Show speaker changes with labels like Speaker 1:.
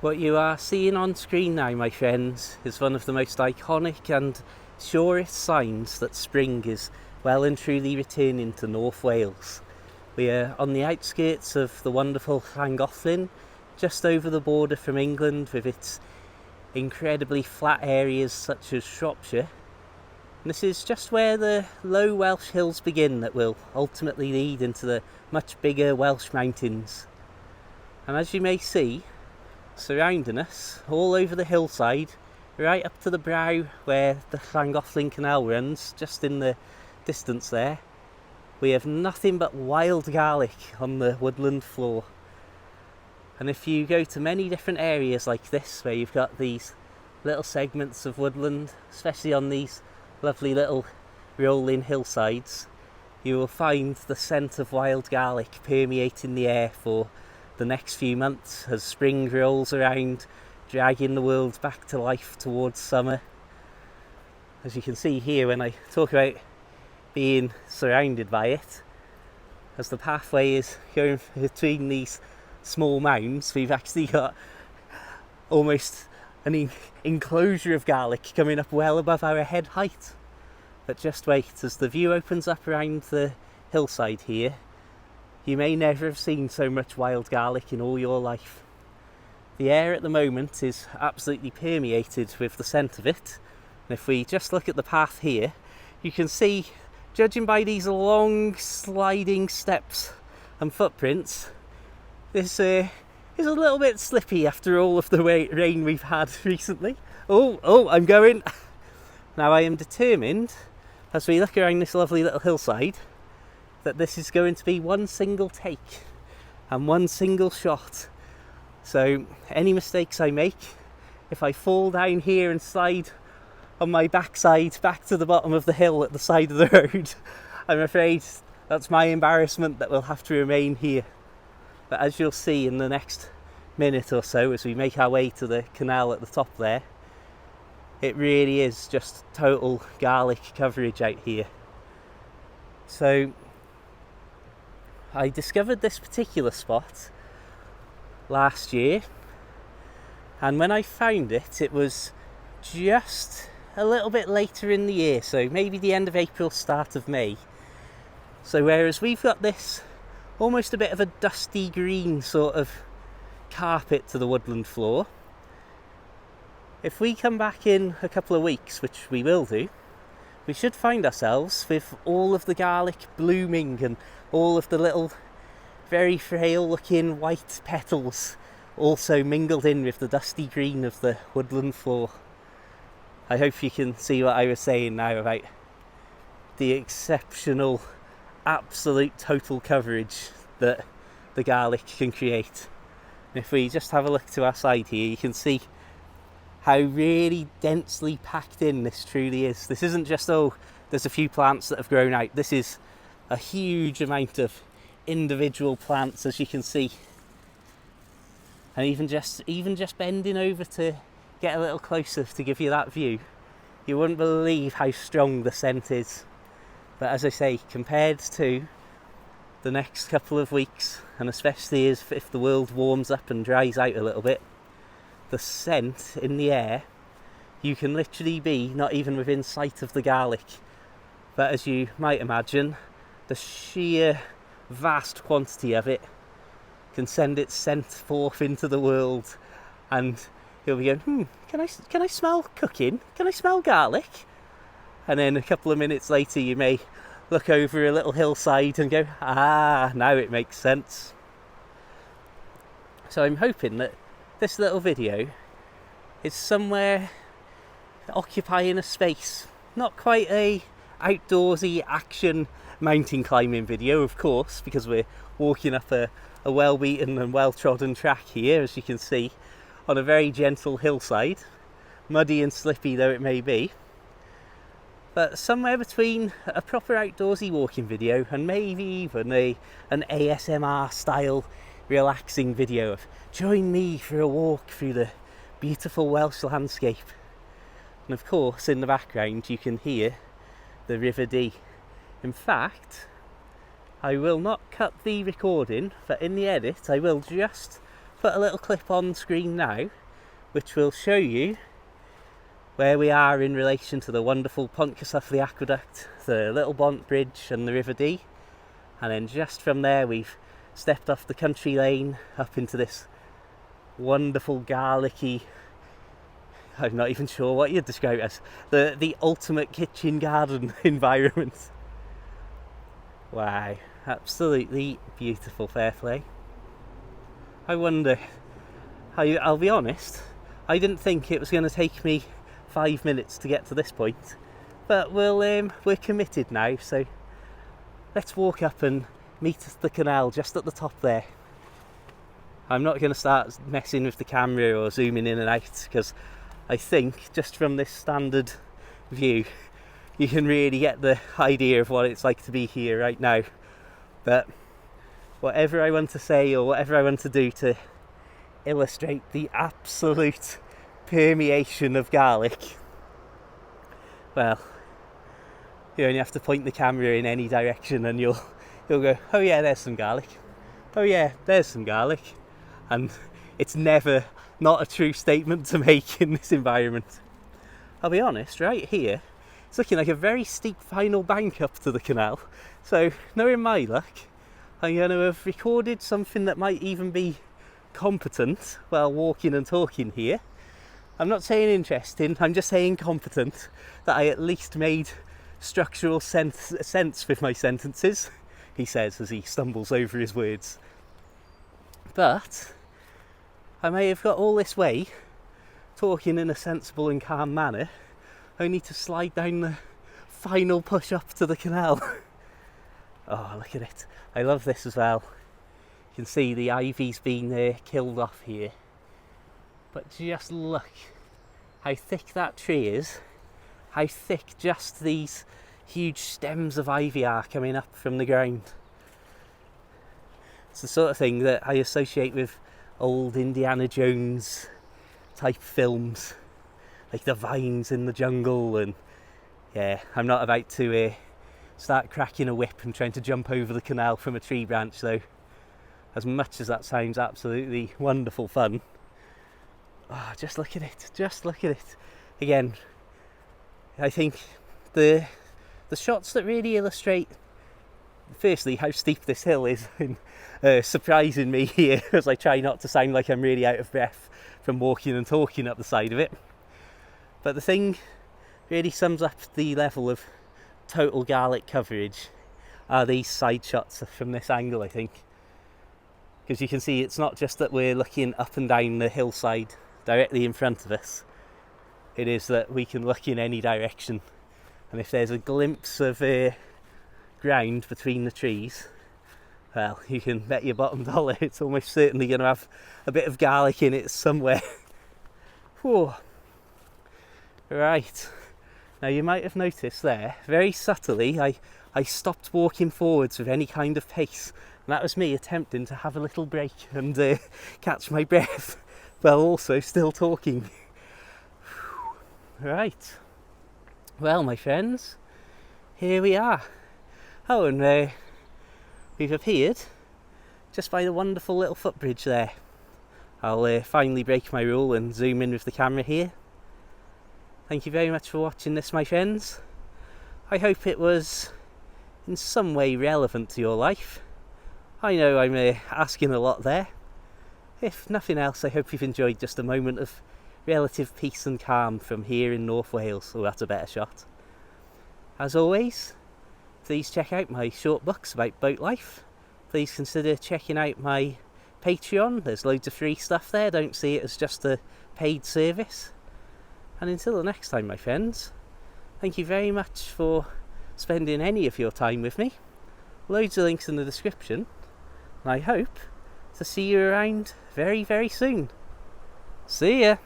Speaker 1: What you are seeing on screen now, my friends, is one of the most iconic and surest signs that spring is well and truly returning to North Wales. We are on the outskirts of the wonderful Llangollen, just over the border from England, with its incredibly flat areas such as Shropshire. And this is just where the low Welsh hills begin that will ultimately lead into the much bigger Welsh mountains. And as you may see, surrounding us, all over the hillside, right up to the brow where the Llangollen canal runs, just in the distance there, we have nothing but wild garlic on the woodland floor. And if you go to many different areas like this, where you've got these little segments of woodland, especially on these lovely little rolling hillsides, you will find the scent of wild garlic permeating the air for the next few months as spring rolls around, dragging the world back to life towards summer. As you can see here, when I talk about being surrounded by it, as the pathway is going between these small mounds, we've actually got almost an enclosure of garlic coming up well above our head height. But just wait, as the view opens up around the hillside here, you may never have seen so much wild garlic in all your life. The air at the moment is absolutely permeated with the scent of it. And if we just look at the path here, you can see, judging by these long sliding steps and footprints, this is a little bit slippy after all of the rain we've had recently. I'm going. Now I am determined, as we look around this lovely little hillside, that this is going to be one single take and one single shot. So any mistakes I make, if I fall down here and slide on my backside back to the bottom of the hill at the side of the road, I'm afraid that's my embarrassment that will have to remain here. But as you'll see in the next minute or so, as we make our way to the canal at the top there, it really is just total garlic coverage out here. So I discovered this particular spot last year, and when I found it, it was just a little bit later in the year, so maybe the end of April, start of May. So whereas we've got this almost a bit of a dusty green sort of carpet to the woodland floor, if we come back in a couple of weeks, which we will do, we should find ourselves with all of the garlic blooming and all of the little very frail looking white petals also mingled in with the dusty green of the woodland floor. I hope you can see what I was saying now about the exceptional, absolute total coverage that the garlic can create. And if we just have a look to our side here, you can see how really densely packed in this truly is. This isn't just, there's a few plants that have grown out. This is a huge amount of individual plants, as you can see. And even just bending over to get a little closer to give you that view, you wouldn't believe how strong the scent is. But as I say, compared to the next couple of weeks, and especially if the world warms up and dries out a little bit, the scent in the air, you can literally be not even within sight of the garlic. But as you might imagine, the sheer vast quantity of it can send its scent forth into the world, and you'll be going, can I smell cooking? Can I smell garlic? And then a couple of minutes later you may look over a little hillside and go, now it makes sense. So I'm hoping that this little video is somewhere occupying a space, not quite a outdoorsy action mountain climbing video, of course, because we're walking up a well-beaten and well-trodden track here, as you can see, on a very gentle hillside, muddy and slippy though it may be. But somewhere between a proper outdoorsy walking video and maybe even an ASMR style relaxing video of join me for a walk through the beautiful Welsh landscape. And of course, in the background you can hear the River Dee. In fact, I will not cut the recording, but in the edit I will just put a little clip on screen now which will show you where we are in relation to the wonderful Pont Cysylltu Aqueduct, the Little Bont Bridge and the River Dee. And then just from there we've stepped off the country lane up into this wonderful garlicky, I'm not even sure what you'd describe it as, the ultimate kitchen garden environment. Wow, absolutely beautiful, fair play. I wonder, I'll be honest, I didn't think it was going to take me 5 minutes to get to this point, but we're committed now, so let's walk up and meet the canal just at the top there. I'm not going to start messing with the camera or zooming in and out, because I think just from this standard view you can really get the idea of what it's like to be here right now. But whatever I want to say or whatever I want to do to illustrate the absolute permeation of garlic, well, you only have to point the camera in any direction and you'll go, oh yeah, there's some garlic, oh yeah, there's some garlic. And it's never not a true statement to make in this environment. I'll be honest, right here it's looking like a very steep final bank up to the canal, so knowing my luck I'm going to have recorded something that might even be competent while walking and talking here. I'm not saying interesting, I'm just saying competent, that I at least made structural sense with my sentences, he says as he stumbles over his words. But I may have got all this way talking in a sensible and calm manner, only to slide down the final push up to the canal. Oh, look at it. I love this as well. You can see the ivy's been killed off here. But just look how thick that tree is, how thick just these huge stems of ivy are coming up from the ground. It's the sort of thing that I associate with old Indiana Jones type films, like the vines in the jungle. And yeah, I'm not about to start cracking a whip and trying to jump over the canal from a tree branch though, as much as that sounds absolutely wonderful fun. Oh, just look at it, just look at it. Again, I think the shots that really illustrate, firstly, how steep this hill is, and surprising me here as I try not to sound like I'm really out of breath from walking and talking up the side of it. But the thing really sums up the level of total garlic coverage are these side shots from this angle, I think. Because you can see it's not just that we're looking up and down the hillside directly in front of us, it is that we can look in any direction, and if there's a glimpse of ground between the trees, well, you can bet your bottom dollar it's almost certainly going to have a bit of garlic in it somewhere. Whew. Right, now you might have noticed there, very subtly, I stopped walking forwards with any kind of pace, and that was me attempting to have a little break and catch my breath while also still talking. Right, well my friends, here we are. Oh, and we've appeared just by the wonderful little footbridge there. I'll finally break my rule and zoom in with the camera here. Thank you very much for watching this, my friends. I hope it was in some way relevant to your life. I know I'm asking a lot there. If nothing else, I hope you've enjoyed just a moment of relative peace and calm from here in North Wales. Oh, that's a better shot. As always, please check out my short books about boat life. Please consider checking out my Patreon. There's loads of free stuff there. Don't see it as just a paid service. And until the next time, my friends, thank you very much for spending any of your time with me. Loads of links in the description, and I hope to see you around very, very soon. See ya!